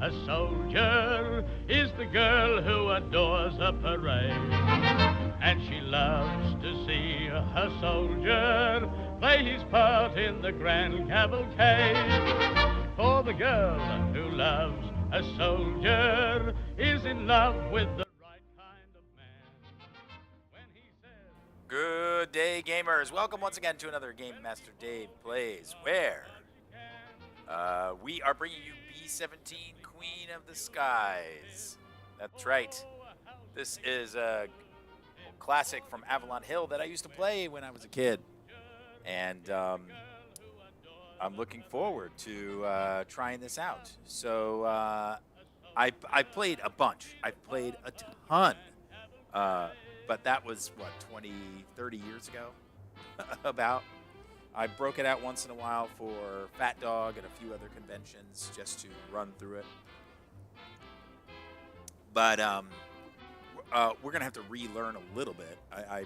A soldier is the girl who adores a parade, and she loves to see her soldier play his part in the grand cavalcade. For the girl who loves a soldier is in love with the right kind of man. When he says, Good day, gamers. Welcome once again to another Game Master Dave Plays, where we are bringing you B-17, Queen of the Skies. That's right. This is a classic from Avalon Hill that I used to play when I was a kid. And I'm looking forward to trying this out. So I played a bunch. I played a ton. But that was, what, 20, 30 years ago? About. I broke it out once in a while for Fat Dog and a few other conventions just to run through it. But we're gonna have to relearn a little bit. I'm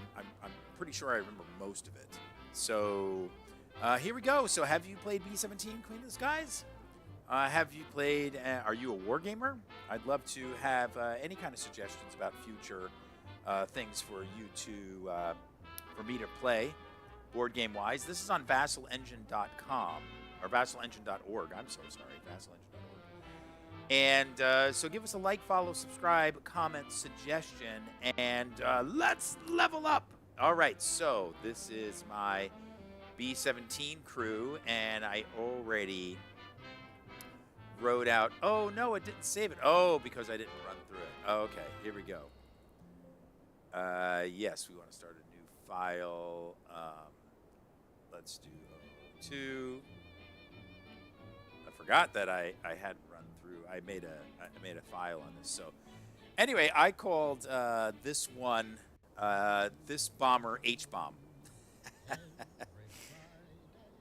pretty sure I remember most of it. So here we go. So have you played B-17 Queen of the Skies? Have you played? Are you a wargamer? I'd love to have any kind of suggestions about future things for you to for me to play. Board game wise, this is on vassalengine.com or vassalengine.org. I'm so sorry, vassalengine.org. And so give us a like, follow, subscribe, comment, suggestion, and let's level up. All right, so this is my B-17 crew, and I already wrote out. Oh no, it didn't save it. Oh, because I didn't run through it. Okay, here we go. Yes, we want to start a new file. Let's do 2. I forgot that I hadn't run through. I made a file on this. So anyway, I called this one this bomber H-bomb.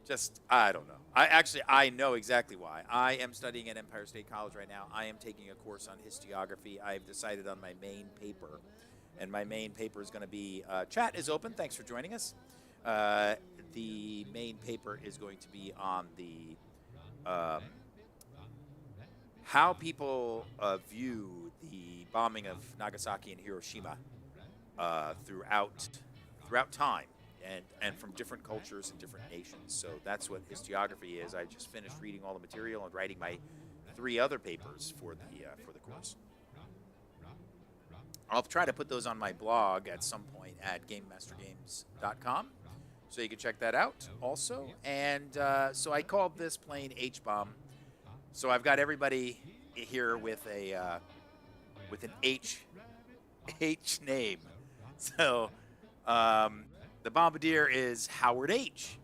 Just I don't know. I know exactly why. I am studying at Empire State College right now. I am taking a course on historiography. I've decided on my main paper. And my main paper is going to be, chat is open. Thanks for joining us. The main paper is going to be on the how people view the bombing of Nagasaki and Hiroshima throughout time and from different cultures and different nations. So that's what historiography is. I just finished reading all the material and writing my 3 other papers for the course. I'll try to put those on my blog at some point at GameMasterGames.com, so you can check that out also. And so I called this plane H-bomb. So I've got everybody here with an H name. So the bombardier is Howard H.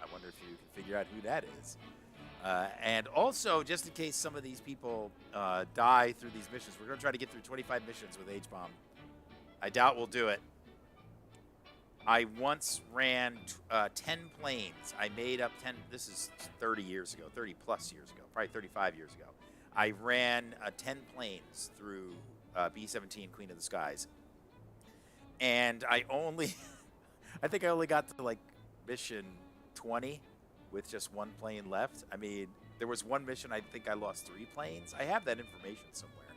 I wonder if you can figure out who that is. And also, just in case some of these people die through these missions, we're going to try to get through 25 missions with H-bomb. I doubt we'll do it. I once ran 10 planes. I made up 10. This is 30 years ago, 30 plus years ago, probably 35 years ago. I ran 10 planes through B-17 Queen of the Skies. And I think I only got to like mission 20. With just 1 plane left. I mean, there was one mission I think I lost 3 planes. I have that information somewhere.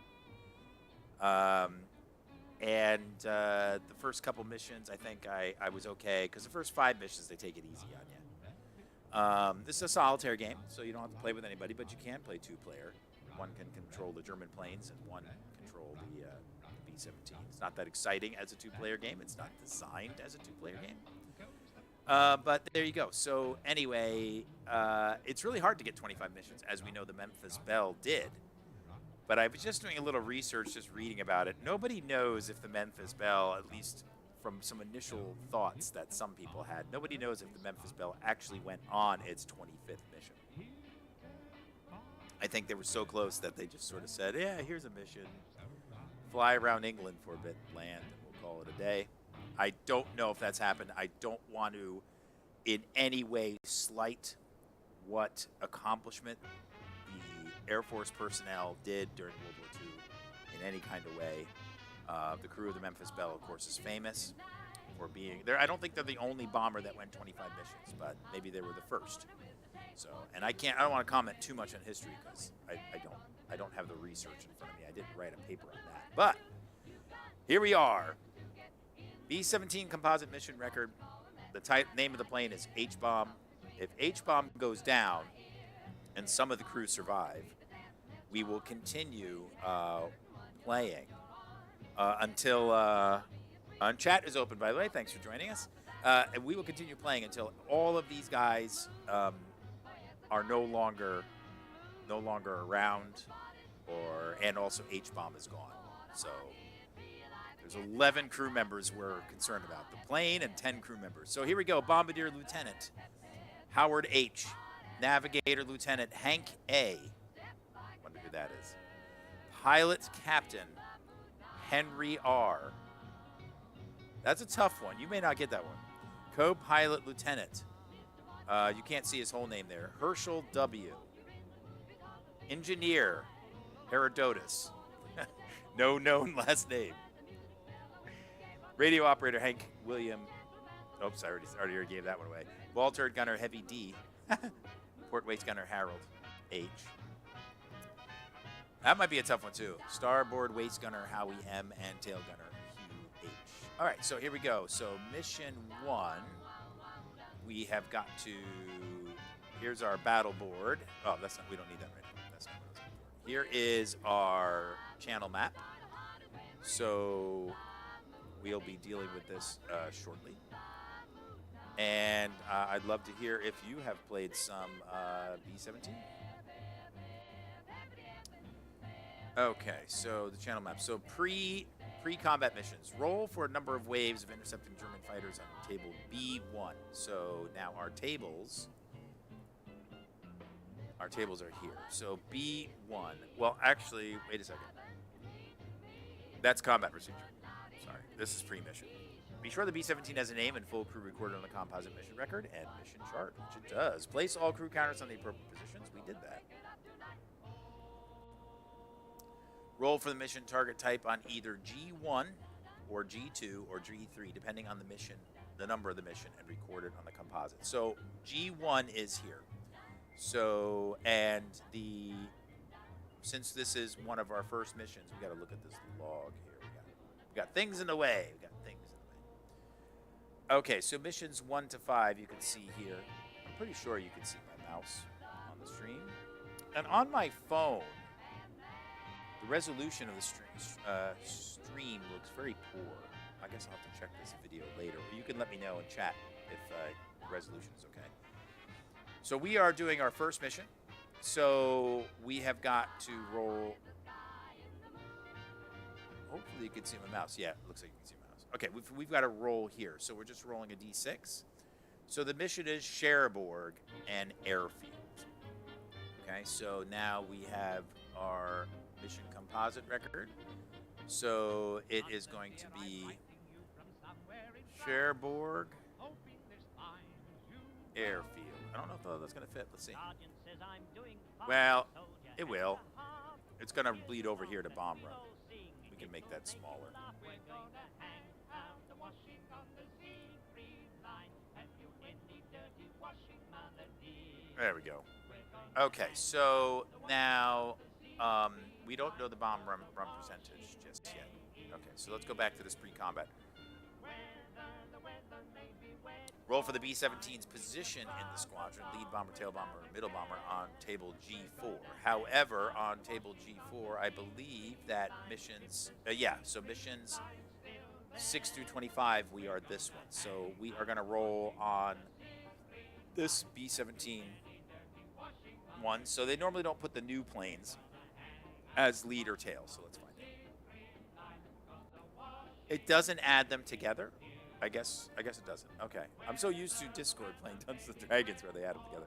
And the first couple missions, I think I was okay, because the first 5 missions, they take it easy on you. This is a solitaire game, so you don't have to play with anybody, but you can play 2-player. One can control the German planes, and one control the B-17. It's not that exciting as a 2-player game. It's not designed as a 2-player game. But there you go. So anyway, it's really hard to get 25 missions, as we know the Memphis Belle did. But I was just doing a little research, just reading about it. Nobody knows if the Memphis Belle, at least from some initial thoughts that some people had, nobody knows if the Memphis Belle actually went on its 25th mission. I think they were so close that they just sort of said, yeah, here's a mission. Fly around England for a bit, land, and we'll call it a day. I don't know if that's happened. I don't want to in any way slight what accomplishment the Air Force personnel did during World War II in any kind of way. The crew of the Memphis Belle, of course, is famous for being there. I don't think they're the only bomber that went 25 missions, but maybe they were the first. So, and I don't want to comment too much on history because I don't I don't have the research in front of me. I didn't write a paper on that. But here we are. B-17 composite mission record. The name of the plane is H-bomb. If H-bomb goes down and some of the crew survive, we will continue playing until chat is open, by the way. Thanks for joining us. And we will continue playing until all of these guys are no longer around, and also H-bomb is gone. So there's 11 crew members we're concerned about. The plane and 10 crew members. So here we go. Bombardier Lieutenant Howard H. Navigator Lieutenant Hank A. Wonder who that is. Pilot Captain Henry R. That's a tough one. You may not get that one. Co-pilot Lieutenant. You can't see his whole name there. Herschel W. Engineer Herodotus. No known last name. Radio operator Hank William. Oops, I already gave that one away. Ball turret gunner Heavy D. Port waist gunner Harold H. That might be a tough one too. Starboard waist gunner Howie M. and tail gunner Hugh H. All right, so here we go. So mission 1, we have got to. Here's our battle board. Oh, that's not. We don't need that right now. That's not what I was looking for. Here is our channel map. So we'll be dealing with this shortly. And I'd love to hear if you have played some B-17. Okay, so the channel map. So pre-combat missions. Roll for a number of waves of intercepting German fighters on table B1. So now our tables are here. So B1. Well, actually, wait a second. That's combat procedure. Sorry, this is pre-mission. Be sure the B-17 has a name and full crew recorded on the composite mission record and mission chart, which it does. Place all crew counters on the appropriate positions. We did that. Roll for the mission target type on either G1 or G2 or G3, depending on the mission, the number of the mission, and record it on the composite. So G1 is here. So, and since this is one of our first missions, we got to look at this log here. We got things in the way. Okay, so missions 1 to 5, you can see here. I'm pretty sure you can see my mouse on the stream. And on my phone, the resolution of the stream looks very poor. I guess I'll have to check this video later. Or you can let me know in chat if the resolution is okay. So we are doing our first mission. So we have got to roll. Hopefully you can see my mouse. Yeah, it looks like you can see my mouse. Okay, we've got a roll here. So we're just rolling a d6. So the mission is Cherbourg and Airfield. Okay, so now we have our mission composite record. So it is going to be Cherbourg Airfield. I don't know if that's going to fit. Let's see. Well, it will. It's going to bleed over here to bomb run. We can make that smaller. There we go. Okay, so now we don't know the bomb run percentage just yet. Okay, so let's go back to this pre-combat. Roll for the B-17's position in the squadron, lead bomber, tail bomber, middle bomber on table G4. However, on table G4, I believe that missions, so missions 6 through 25, we are this one. So we are going to roll on this B-17 one. So they normally don't put the new planes as lead or tail, so let's find out. It doesn't add them together. I guess it doesn't. Okay. I'm so used to Discord playing Dungeons & Dragons where they add them together.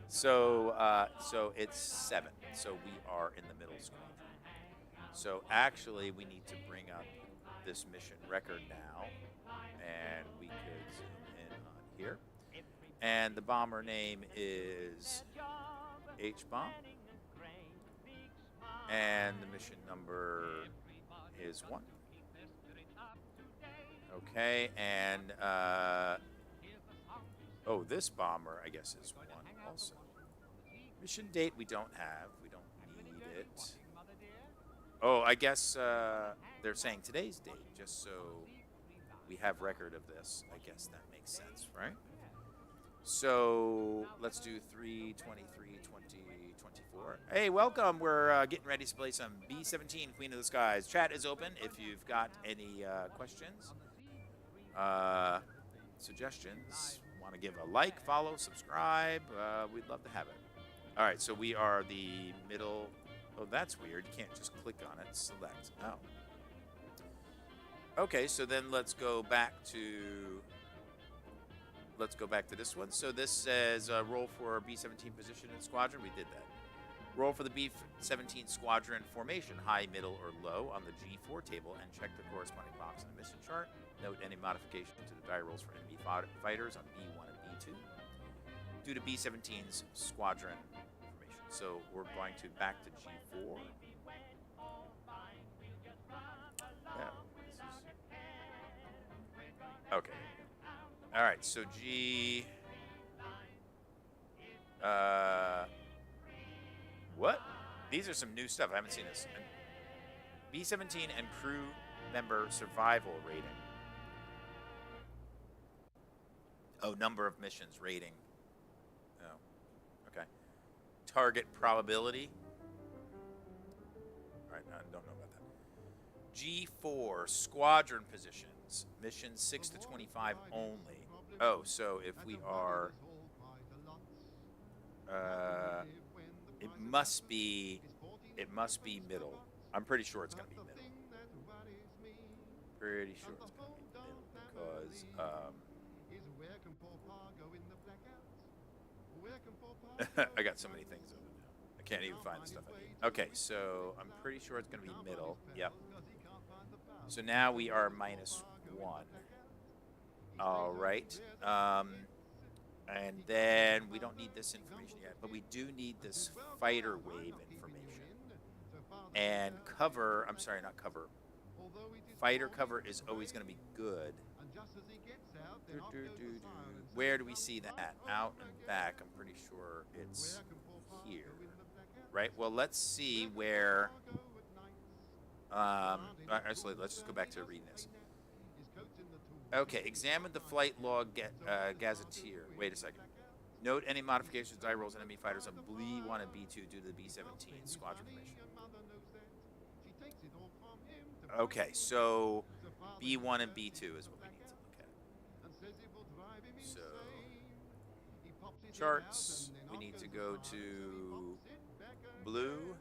So so it's 7. So we are in the middle squadron. So actually we need to bring up this mission record now, and we could zoom in on here. And the bomber name is H-bomb. And the mission number is 1. Okay, and this bomber, I guess, is 1 also. Mission date we don't have. We don't need it. Oh, I guess they're saying today's date, just so we have record of this. I guess that makes sense, right? So let's do 3/23/2024. Hey, welcome. We're getting ready to play some B-17, Queen of the Skies. Chat is open if you've got any questions, suggestions, want to give a like, follow, subscribe. We'd love to have it. All right, so we are the middle. Oh, that's weird. You can't just click on it. Select. Oh. Okay, so then let's go back to this one. So this says roll for B-17 position in squadron. We did that. Roll for the B-17 squadron formation, high, middle, or low on the G4 table, and check the corresponding box in the mission chart. Note any modification to the die rolls for enemy fighters on B1 and B2 due to B-17's squadron formation. So we're going to back to G4. Yeah. Okay. All right. So G. What? These are some new stuff. I haven't seen this. B-17 and crew member survival rating. Oh, number of missions rating. Oh, okay. Target probability. All right, I don't know about that. G4 squadron positions. Missions 6 to 25 only. Oh, so if we are, it must be middle. I'm pretty sure it's going to be middle. Pretty sure it's going to be middle because I got so many things open now. I can't even find the stuff I need. Okay, so I'm pretty sure it's going to be middle. Yep. So now we are -1. All right. And then we don't need this information yet, but we do need this fighter wave information. And cover, I'm sorry, not cover. Fighter cover is always going to be good. Where do we see that? Out and back. I'm pretty sure it's here. Right? Well, let's see where... actually, let's just go back to reading this. Okay, examine the flight log gazetteer. Wait a second. Note any modifications die rolls enemy fighters on B1 and B2 due to the B-17 squadron formation. Okay, so B1 and B2 is what we need to look at. So, charts, we need to go to blue.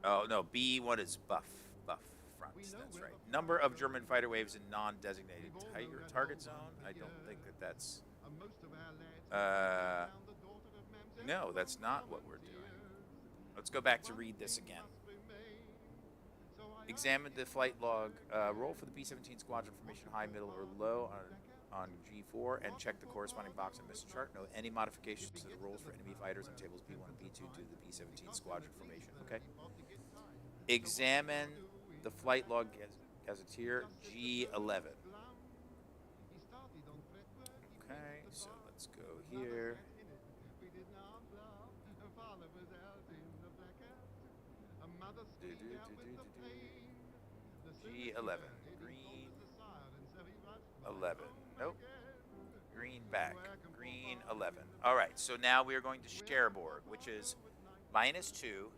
Oh, no, B1 is buff front, that's right. Number of German fighter waves in non-designated target zone. I don't think that's... no, that's not what we're doing. Let's go back to read this again. Examine the flight log. Roll for the B-17 squadron formation, high, middle, or low on G4, and check the corresponding box and mission chart. Note any modifications to the rolls for enemy fighters on tables B1 and B2 due to the B-17 squadron formation. Okay. Examine the flight log gazetteer G11. Okay, so let's go here. G11. Green 11. Nope. Green back. Green 11. All right, so now we are going to share board, which is -2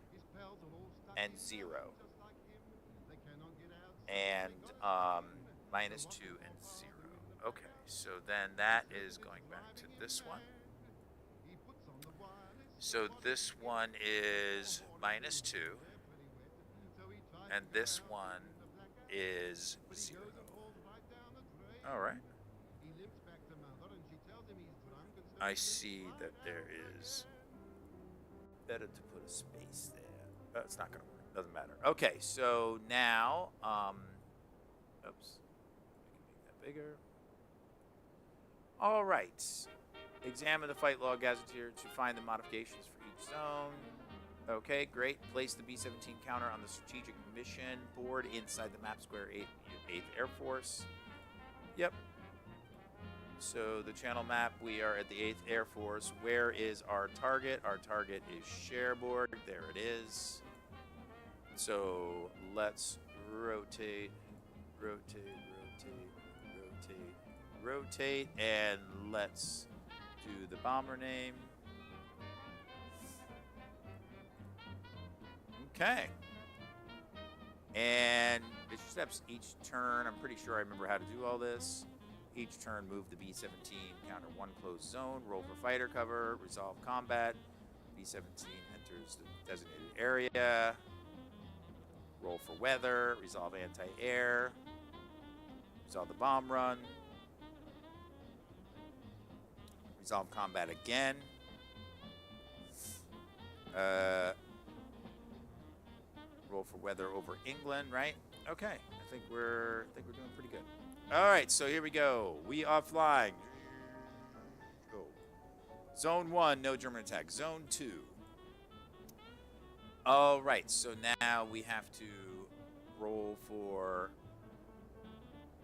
and 0. And -2 and 0. Okay, so then that is going back to this one. So this one is -2. And this one is 0. All right. I see that there is better to put a space there. It's not going to work. Doesn't matter. Okay, so now, oops. I can make that bigger. All right. Examine the fight log gazetteer to find the modifications for each zone. Okay, great. Place the B-17 counter on the strategic mission board inside the map square 8th Air Force. Yep. So the channel map, we are at the 8th Air Force. Where is our target? Our target is Cherbourg. There it is. So let's rotate, rotate, rotate, rotate, rotate, and let's do the bomber name. Okay. And it steps each turn. I'm pretty sure I remember how to do all this. Each turn, move the B-17, counter one closed zone, roll for fighter cover, resolve combat. B-17 enters the designated area. Roll for weather, resolve anti-air, resolve the bomb run, resolve combat again. Roll for weather over England, right? Okay, I think we're doing pretty good. All right, so here we go. We are flying. Go. Zone 1, no German attack. Zone 2. All right, so now we have to roll for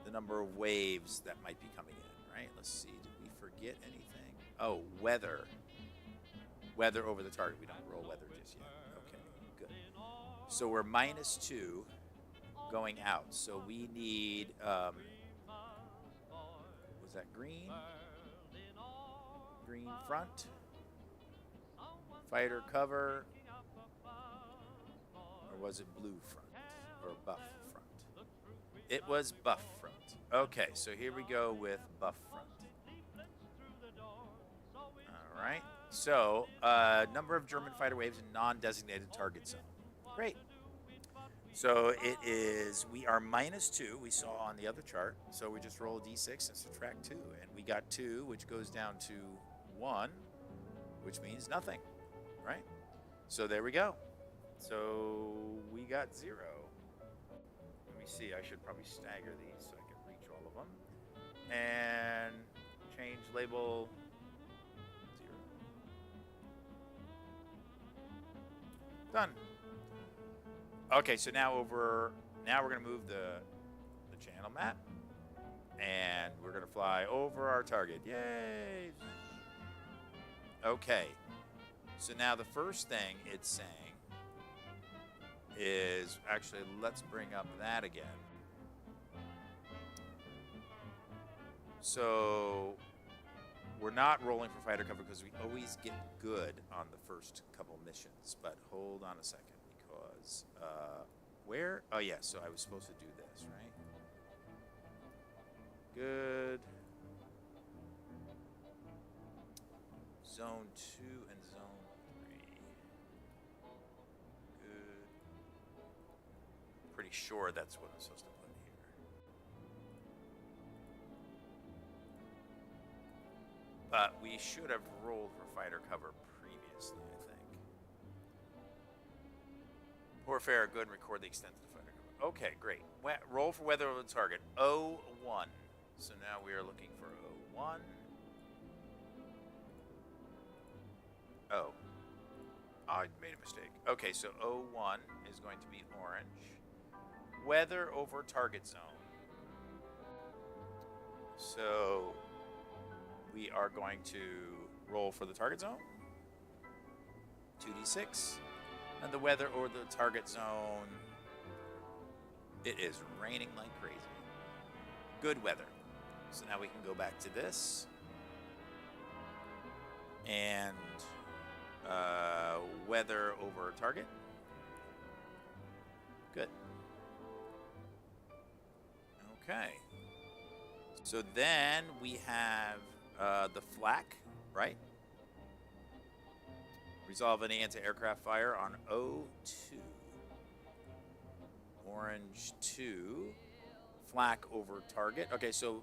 the number of waves that might be coming in, right? Let's see, did we forget anything? Oh, weather. Weather over the target. We don't roll weather just yet. Okay, good. So we're -2 going out. So we need, was that green? Green front. Fighter cover. Or was it blue front? Or buff front? It was buff front. Okay, so here we go with buff front. All right. So, number of German fighter waves in non-designated target zone. Great. So it is, we are -2, we saw on the other chart. So we just roll a d6 and subtract 2. And we got 2, which goes down to 1, which means nothing, right? So there we go. So we got 0. Let me see, I should probably stagger these so I can reach all of them. And change label 0. Done. Okay, so now we're going to move the channel map, and we're going to fly over our target. Yay! Okay, so now the first thing it's saying is, actually, let's bring up that again. So we're not rolling for fighter cover because we always get good on the first couple missions, but hold on a second. Where? Oh, yeah, so I was supposed to do this, right? Good. Zone 2 and Zone 3. Good. Pretty sure that's what I'm supposed to put here. But we should have rolled for fighter cover previously, I think. Poor fare, good, and record the extent of the fighter cover. Okay, great. Roll for weather over the target. 01. So now we are looking for 01. Oh. I made a mistake. Okay, so 01 is going to be orange. Weather over target zone. So we are going to roll for the target zone. 2d6. And the weather over the target zone, it is raining like crazy. Good weather. So now we can go back to this. And weather over target. Good. Okay. So then we have the flak, right? Resolve any anti-aircraft fire on 02. Orange 2. Flak over target. Okay, so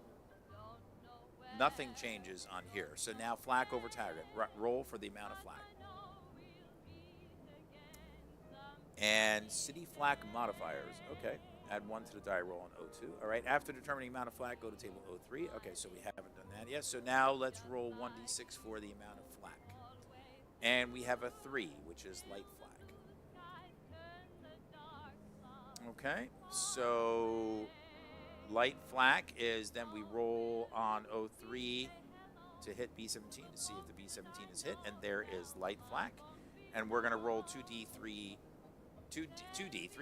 nothing changes on here. So now flak over target. Roll for the amount of flak. And city flak modifiers. Okay. Add 1 to the die roll on 02. All right. After determining amount of flak, go to table 03. Okay, so we haven't done that yet. So now let's roll 1d6 for the amount of flak. And we have a 3, which is light flak. Okay, so Light flak is then we roll on O3 to hit B-17 to see if the B-17 is hit, and there is light flak. And we're going to roll 2D three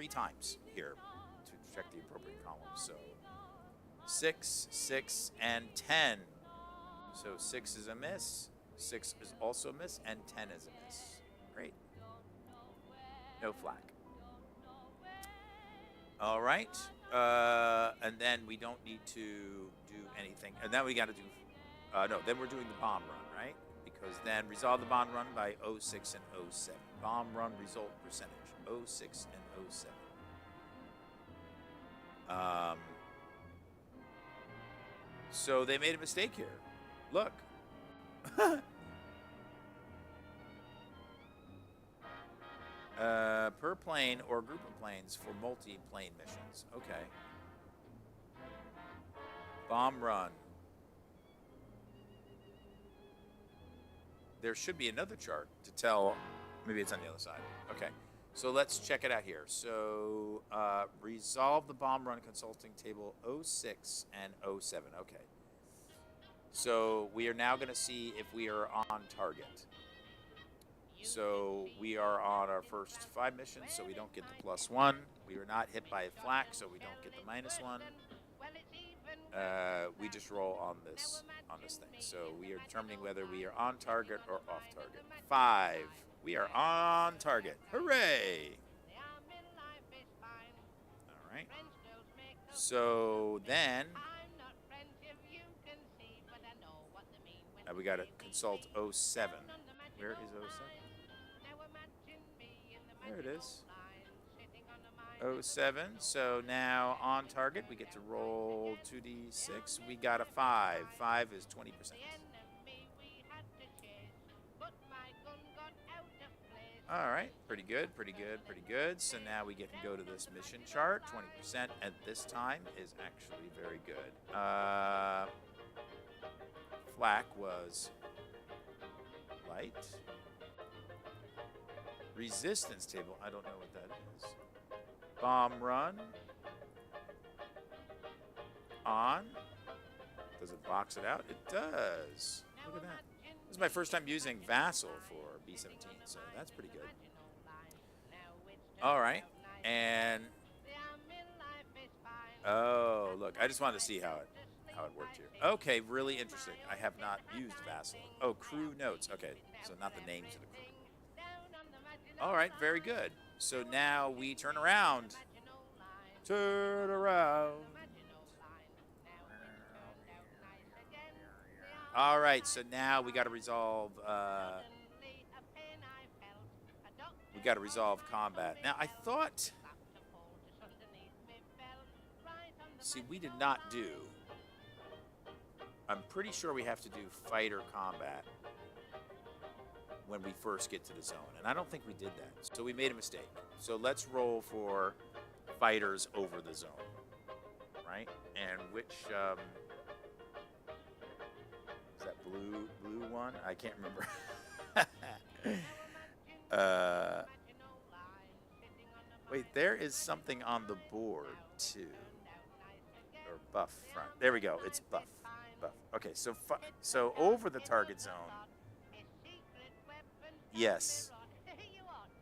times here to check the appropriate column. So 6, 6, and 10. So 6 is a miss, 6 is also a miss, and 10 is a miss. Great. No flak. All right. And then we don't need to do anything. And then we got to do, no, then we're doing the bomb run, right? Because then resolve the bomb run by 06 and 07. Bomb run result percentage, 06 and 07. So they made a mistake here. Look. Per plane or group of planes for multi-plane missions. Okay. Bomb run. There should be another chart to tell. Maybe it's on the other side. Okay. So let's check it out here. So resolve the bomb run consulting table 06 and 07. Okay. So we are now going to see if we are on target. So we are on our first 5 missions, so we don't get the +1. We were not hit by a flak, so we don't get the -1. We just roll on this thing. So we are determining whether we are on target or off target. 5. We are on target. Hooray! All right. So then we got to consult 07. Where is 07? There it is. 07. So now on target, we get to roll 2d6. We got a 5. 5 is 20%. All right. Pretty good, pretty good, pretty good. So now we get to go to this mission chart. 20% at this time is actually very good. Flak was light. Resistance table, I don't know what that is. Bomb run. On. Does it box it out? It does. Look at that. This is my first time using Vassal for B-17, so that's pretty good. All right. And oh, look, I just wanted to see how it worked here. Okay, really interesting. I have not used Vassal. Oh, crew notes. Okay, so not the names of the crew. All right, very good. So now we turn around. Turn around. All right, so now we got to resolve. We got to resolve combat. Now I thought. See, we did not do. I'm pretty sure we have to do fighter combat when we first get to the zone, and I don't think we did that. So we made a mistake. So let's roll for fighters over the zone, right? And which is that blue one? I can't remember. Wait, there is something on the board too, or buff front. There we go. It's buff. Okay, so over the target zone. Yes.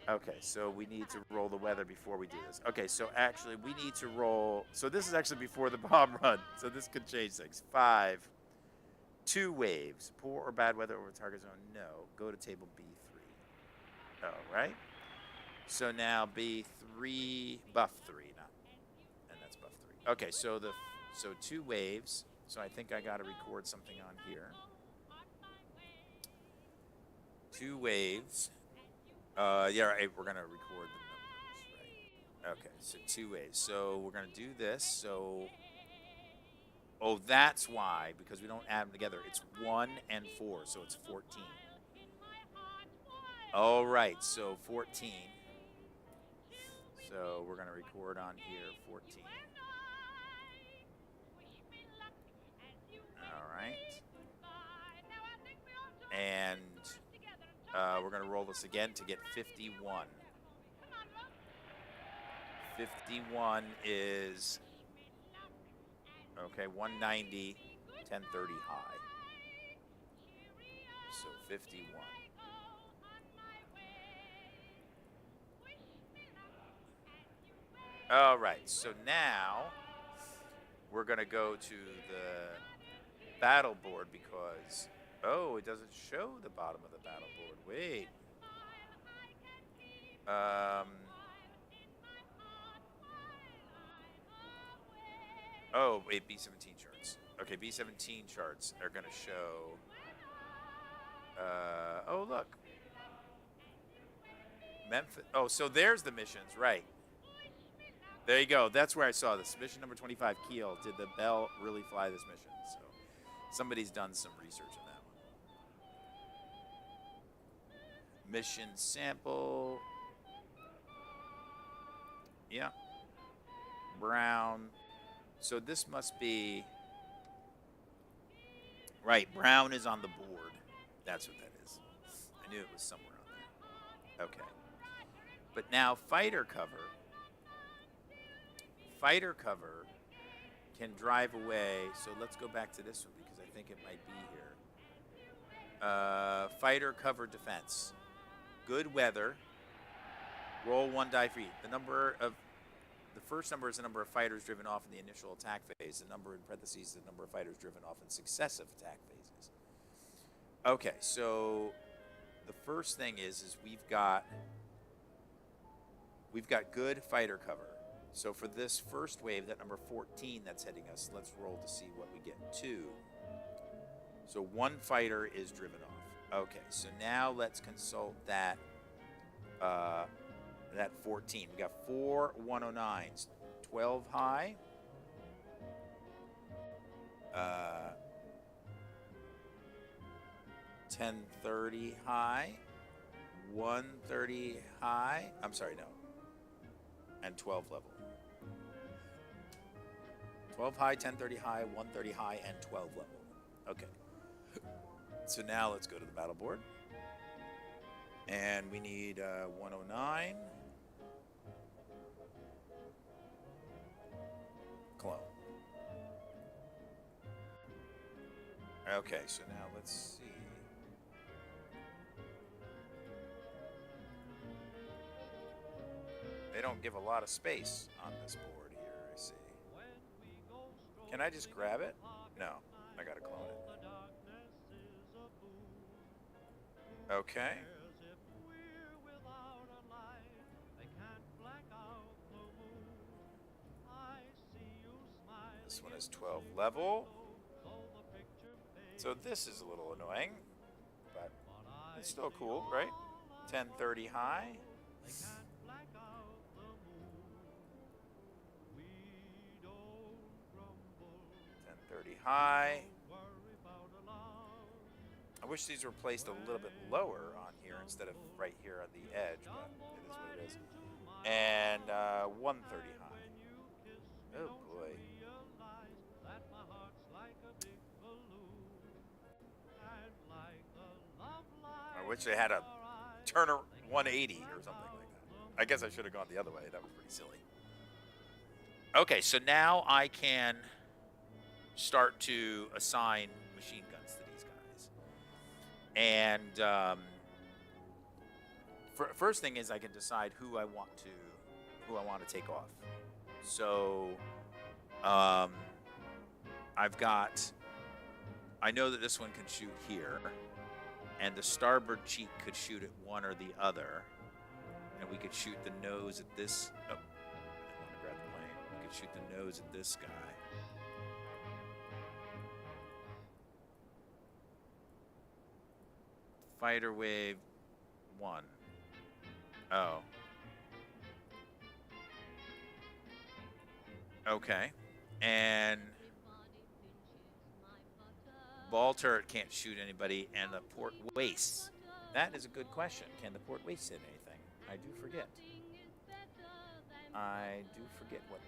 Okay, so we need to roll the weather before we do this. Okay, so actually we need to roll. So this is actually before the bomb run. So this could change things. 5. 2 waves. Poor or bad weather over the target zone? No. Go to table B3. All right. So now B3, buff 3, and that's buff 3. Okay, so 2 waves. So I think I got to record something on here. 2 waves. Yeah, right, we're going to record the numbers, right? Okay, so 2 waves. So we're going to do this. So, oh, that's why, because we don't add them together. It's 1 and 4, so it's 14. All right, so 14. So we're going to record on here 14. All right. And we're going to roll this again to get 51. 51 is Okay, 190, 1030 high. So 51. All right, so now we're going to go to the battle board because, oh, it doesn't show the bottom of the battle board. Wait. Oh, wait, B-17 charts. Okay, B-17 charts are going to show, oh, look. Memphis. Oh, so there's the missions, right. There you go. That's where I saw this. Mission number 25, Kiel. Did the Bell really fly this mission? So somebody's done some research on that one. Mission sample. Yeah. Brown. So this must be... Right, Brown is on the board. That's what that is. I knew it was somewhere on there. Okay. But now fighter cover can drive away. So let's go back to this one because I think it might be here. Fighter cover defense. Good weather. Roll 1 die for each. The first number is the number of fighters driven off in the initial attack phase. The number in parentheses is the number of fighters driven off in successive attack phases. Okay, so the first thing is we've got good fighter cover. So for this first wave, that number 14 that's hitting us, let's roll to see what we get. 2. So 1 fighter is driven off. Okay, so now let's consult that 14. We got 4 109s, 12 high. 1030 high, 130 high. I'm sorry, no. And 12 level. 12 high, 1030 high, 130 high, and 12 level. Okay. So now let's go to the battle board. And we need 109. Clone. Okay, so now let's see. They don't give a lot of space on this board here, I see. Can I just grab it? No, I gotta clone it. Okay. This one is 12 level. So this is a little annoying, but it's still cool, right? 1030 high. 1030 high. I wish these were placed a little bit lower on here instead of right here on the edge, but it is what it is. And 130 high. Oh boy. I wish they had a Turner 180 or something like that. I guess I should have gone the other way. That was pretty silly. Okay, so now I can start to assign machine guns to these guys. And first thing is I can decide who I want to take off. So I know that this one can shoot here, and the starboard cheek could shoot at one or the other, and we could shoot the nose at this. Oh, I didn't want to grab the plane. We could shoot the nose at this guy. Fighter wave 1. Oh. Okay. And ball turret can't shoot anybody, and the port wastes. That is a good question. Can the port waste hit anything? I do forget. What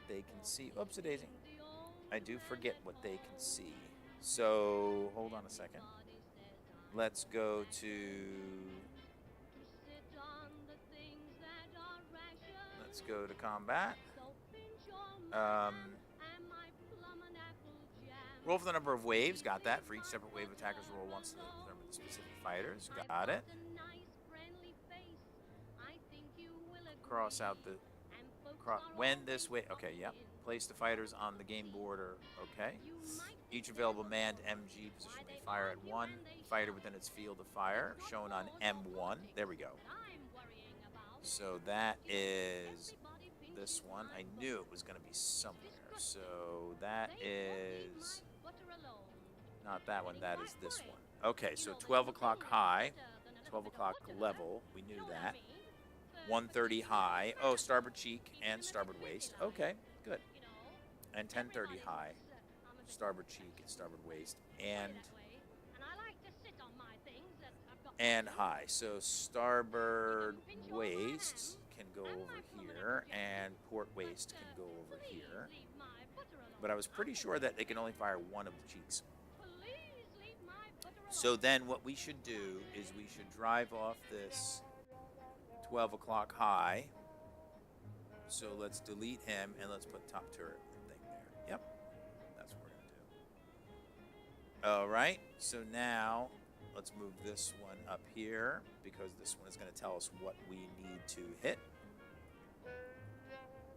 they can see. Oops, a daisy. I do forget what they can see. So hold on a second. Let's go to. Let's go to combat. Roll for the number of waves. Got that. For each separate wave, attackers roll once to determine the specific fighters. Got it. Cross out the... when this wave... Okay, yep. Place the fighters on the game border. Okay. Each available manned MG position may fire at one fighter within its field of fire, shown on M1. There we go. So that is this one. I knew it was going to be somewhere. So that is not that one. That is this one. Okay, so 12 o'clock high, 12 o'clock level. We knew that. 130 high. Oh, starboard cheek and starboard waist. Okay, good. And 1030 high, starboard cheek and starboard waist, and high. So starboard waist can go over here, and port waist can go over here. But I was pretty sure that they can only fire one of the cheeks. So then what we should do is we should drive off this 12 o'clock high. So let's delete him, and let's put top turret thing there. Yep, that's what we're going to do. All right, so now let's move this one up here, because this one is going to tell us what we need to hit.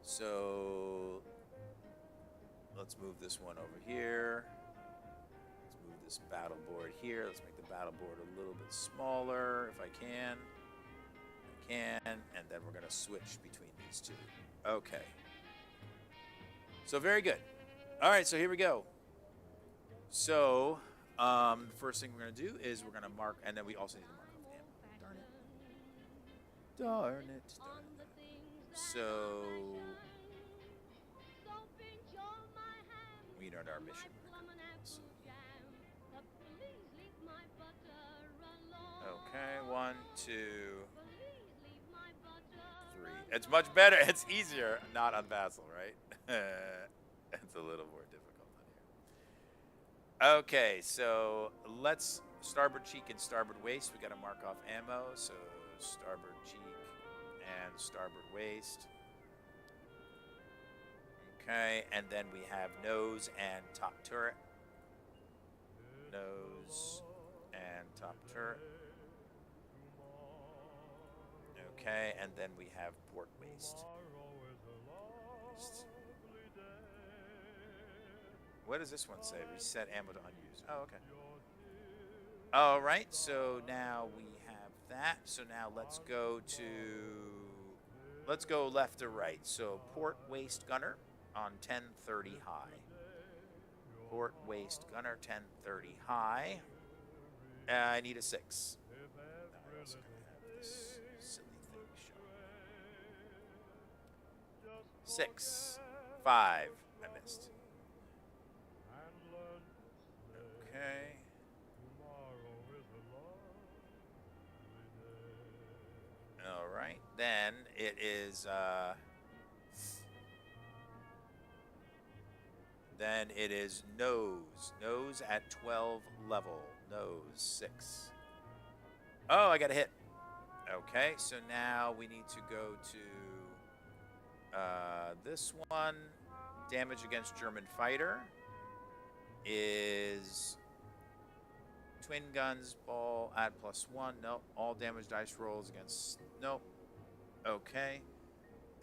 So let's move this one over here. Let's move this battle board here. Let's make the battle board a little bit smaller if I can. And then we're going to switch between these two. Okay. So very good. All right, so here we go. So the first thing we're going to do is we're going to mark, and then we also need to mark off ammo. Darn it. So we know our mission. Okay, 1, 2, 3. It's much better. It's easier not on Vassal, right? It's a little more difficult on here. Okay, so let's starboard cheek and starboard waist. We got to mark off ammo. So starboard cheek and starboard waist. Okay, and then we have nose and top turret. Nose and top turret. Okay, and then we have port waist. What does this one say? Reset ammo to unused. Oh, okay. All right, so now we have that. So now let's go left to right. So port waist gunner on 1030 high. Port waist gunner 1030 high. I need a 6. I also have this silly thing showing. 6. 5. I missed. Okay. All right. Then it is nose. Nose at 12 level. Nose 6. Oh, I got a hit. Okay, so now we need to go to this one. Damage against German fighter is twin guns, ball, add +1. Nope. All damage dice rolls against... Nope. Okay.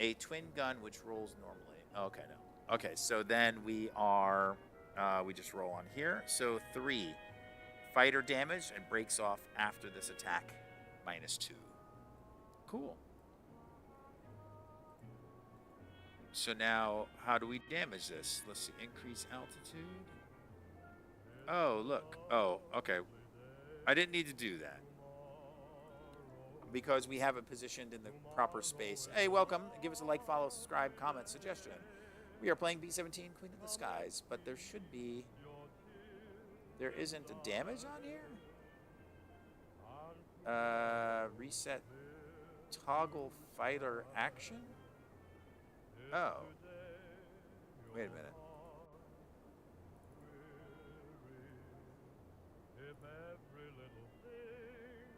A twin gun which rolls normally. Okay, no. Okay, so then we are... we just roll on here. So 3. Fighter damage and breaks off after this attack. -2. Cool. So now, how do we damage this? Let's see. Increase altitude. Oh, look. Oh, okay. I didn't need to do that. Because we have it positioned in the proper space. Hey, welcome. Give us a like, follow, subscribe, comment, suggestion. We are playing B-17, Queen of the Skies. But there should be... There isn't a damage on here? Reset toggle fighter action? Oh. Wait a minute.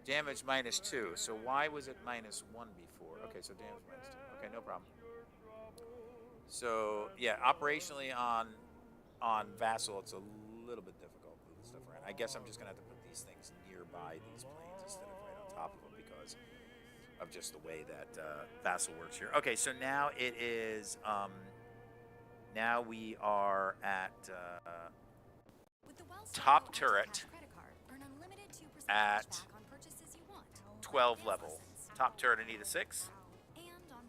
Damage -2. So why was it -1 before? Okay, so damage -2. Okay, no problem. So yeah, operationally on Vassal, it's a little bit difficult moving stuff around. I guess I'm just going to have to put these things nearby these planes instead of right on top of them because of just the way that Vassal works here. Okay, so now it is, now we are at top turret at 12 level. Top turret, I need a 6.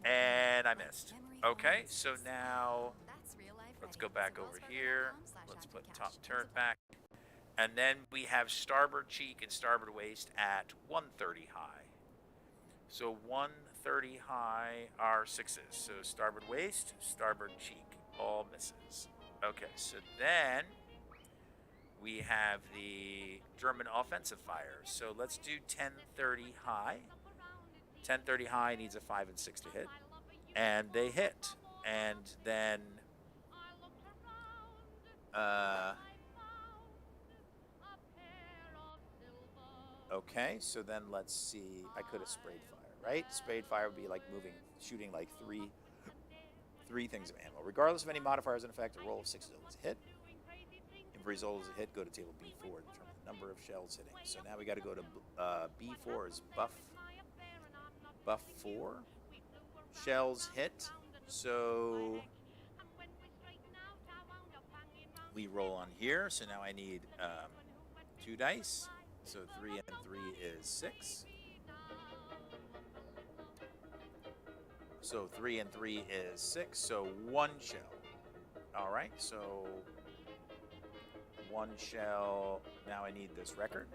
And I missed. Okay, so now let's go back over here. Let's put top turret back. And then we have starboard cheek and starboard waist at 130 high. So 130 high are 6s. So starboard waist, starboard cheek, all misses. Okay, so then we have the German offensive fire. So let's do 1030 high. 1030 high needs a 5 and 6 to hit. And they hit. And then okay, so then let's see. I could have sprayed fire, right? Sprayed fire would be like shooting like three things of ammo. Regardless of any modifiers in effect, a roll of 6 is always a hit. If a result is a hit, go to table B4 to determine the number of shells hitting. So now we got to go to B4 is buff 4. Shells hit. So we roll on here. So now I need 2 dice. So 3 and 3 is 6. So 3 and 3 is 6. So 1 shell. All right. So 1 shell. Now I need this record.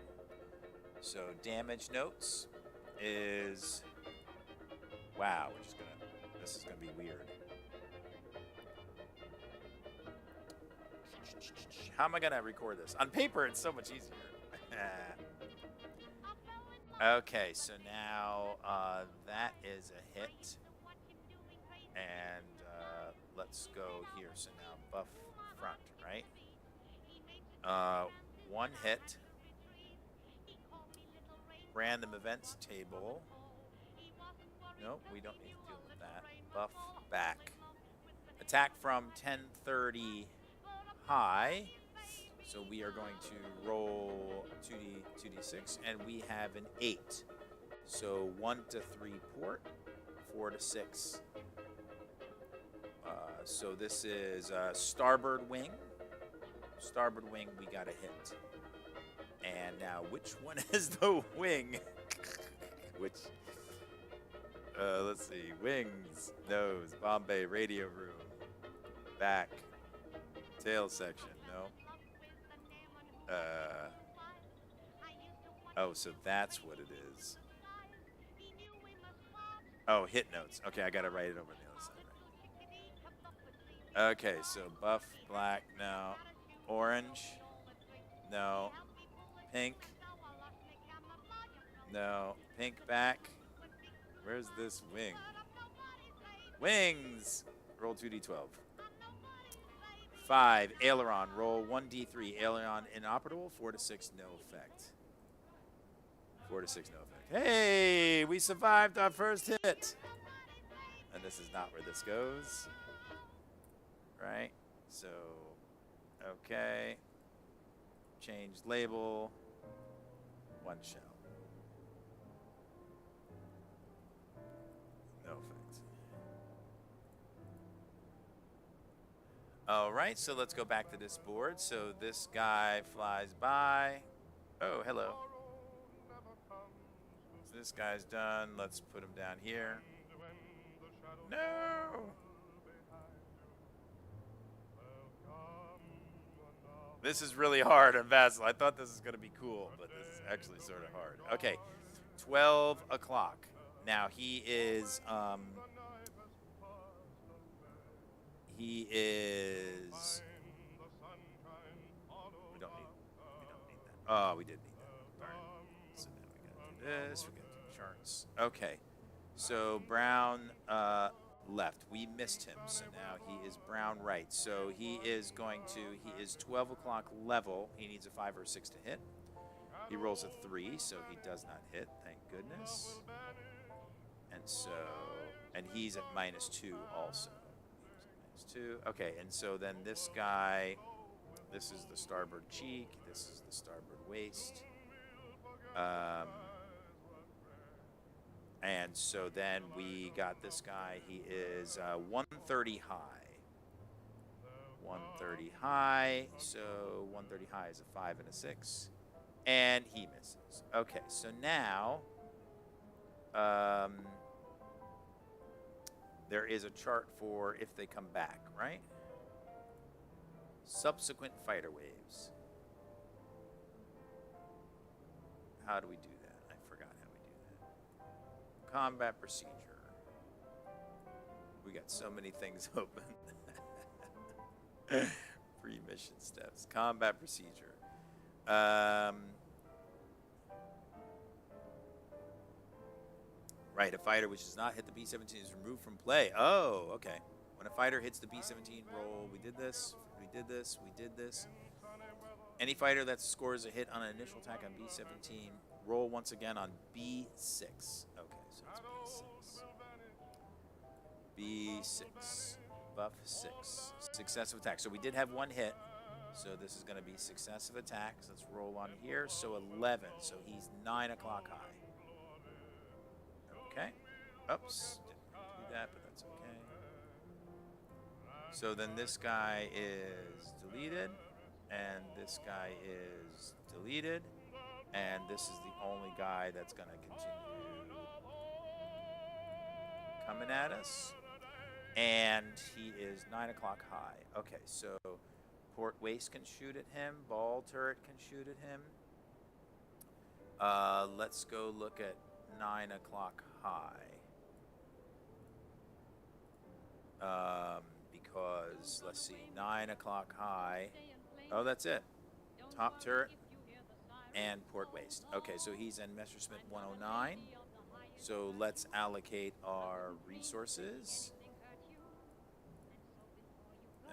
So damage notes is, wow, this is gonna be weird. How am I gonna record this? On paper, it's so much easier. Okay, so now that is a hit. And let's go here. So now buff front, right? 1 hit. Random events table. Nope, we don't need to deal with that. Buff back. Attack from 1030 high. So we are going to roll 2d6, and we have an 8. So 1 to 3 port, 4 to 6. So this is starboard wing. Starboard wing, we got a hit. And now, which one is the wing? Which? Let's see. Wings, nose, Bombay, radio room, back, tail section. No. Oh, so that's what it is. Oh, hit notes. Okay, I gotta write it over on the other side. Right? Okay, so buff, black, no. Orange, no. Pink, no. Pink back. Where's this wing? Wings! Roll 2d12. 5, aileron. Roll 1d3. Aileron inoperable. 4 to 6, no effect. 4 to 6, no effect. Hey! We survived our first hit! And this is not where this goes. Right? So, okay. Change label. 1 shell. No effect. All right, so let's go back to this board. So this guy flies by. Oh, hello. So this guy's done. Let's put him down here. No! This is really hard on Vassal. I thought this was going to be cool, but this is actually sort of hard. Okay, 12 o'clock. Now he is, we don't need that. Oh, we did need that. Darn. So now we got to do this. We got to do charts. Okay, so Brown left. We missed him, so now he is Brown right. So he is 12 o'clock level. He needs a 5 or 6 to hit. He rolls a 3, so he does not hit. Thank goodness. And he's at -2 also. He's at -2. Okay, and so then this guy This is the starboard cheek. This is the starboard waist. And so then we got this guy. He is 130 high. 130 high. So 130 high is a 5 and a 6. And he misses. Okay, so now there is a chart for if they come back, right? Subsequent fighter waves. How do we do that? I forgot how we do that. Combat procedure. We got so many things open. Pre-mission steps. Combat procedure. Right, a fighter which does not hit the B-17 is removed from play. Oh, okay. When a fighter hits the B-17 roll, we did this, we did this, we did this. Any fighter that scores a hit on an initial attack on B-17, roll once again on B6. Okay, so it's B6. B6. Buff 6. Successive attack. So we did have one hit. So this is going to be successive attacks. Let's roll on here. So 11. So he's 9 o'clock high. Okay. Oops. Didn't do that, but that's okay. So then this guy is deleted. And this guy is deleted. And this is the only guy that's going to continue coming at us. And he is 9 o'clock high. Okay, so port waist can shoot at him. Ball turret can shoot at him. Let's go look at 9 o'clock high. Because, let's see, 9 o'clock high. Oh, that's it. Top turret and port waist. Okay, so he's in Messerschmitt 109. So let's allocate our resources.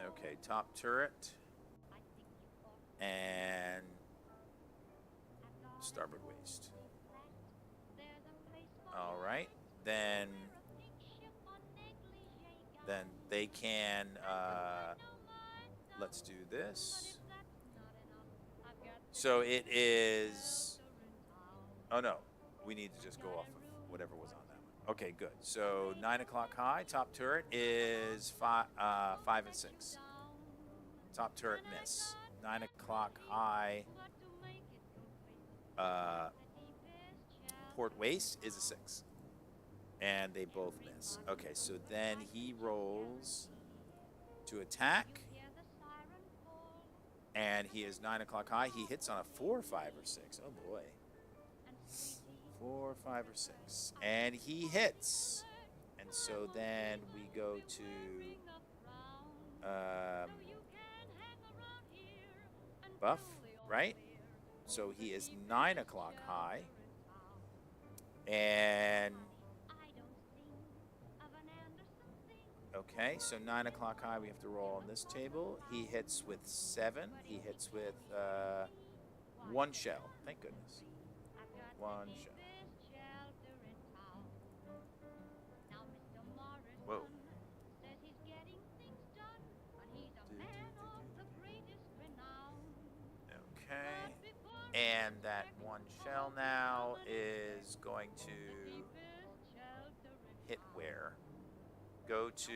Okay, top turret and starboard waist. All right, then they can. Let's do this. So it is. Oh no, we need to just go off of whatever was on that one. Okay, good. So 9 o'clock high. Top turret is 5 and 6. Top turret miss. 9 o'clock high. Port waist is a 6. And they both miss. Okay, so then he rolls to attack. And he is 9 o'clock high. He hits on a 4, 5, or 6. Oh boy. 4, 5, or 6. And he hits. And so then we go to buff, right? So he is 9 o'clock high. And okay, so 9 o'clock high, we have to roll on this table. He hits with 7. He hits with 1 shell. Thank goodness. 1 shell. Whoa. Okay. And that 1 shell now is going to hit where? Go to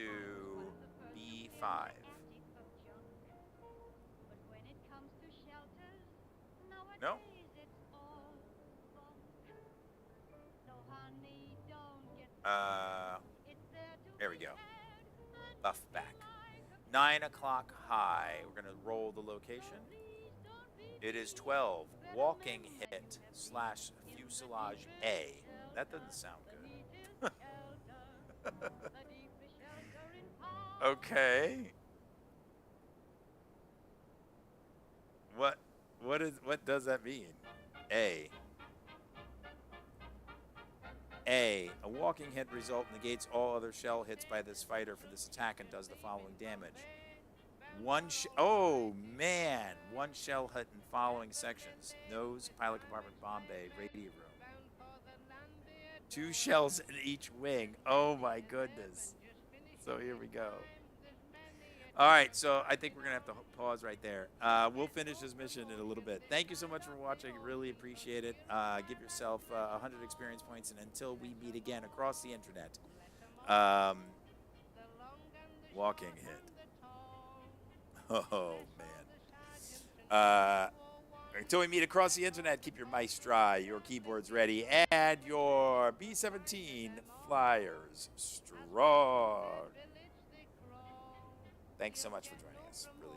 B5. No? There we go. Buff back. 9 o'clock high. We're going to roll the location. It is 12. Walking hit / fuselage A. That doesn't sound good. Okay. What does that mean? A. A walking hit result negates all other shell hits by this fighter for this attack and does the following damage. Oh man, 1 shell hit in following sections: nose, pilot compartment, bomb bay, radio room. 2 shells in each wing. Oh my goodness. So here we go. All right, so I think we're going to have to pause right there. We'll finish this mission in a little bit. Thank you so much for watching. Really appreciate it. Give yourself 100 experience points, and until we meet again across the internet, walking hit. Oh, man. Until we meet across the internet, keep your mice dry, your keyboards ready, and your B-17 flyers strong. Thanks so much for joining us. Really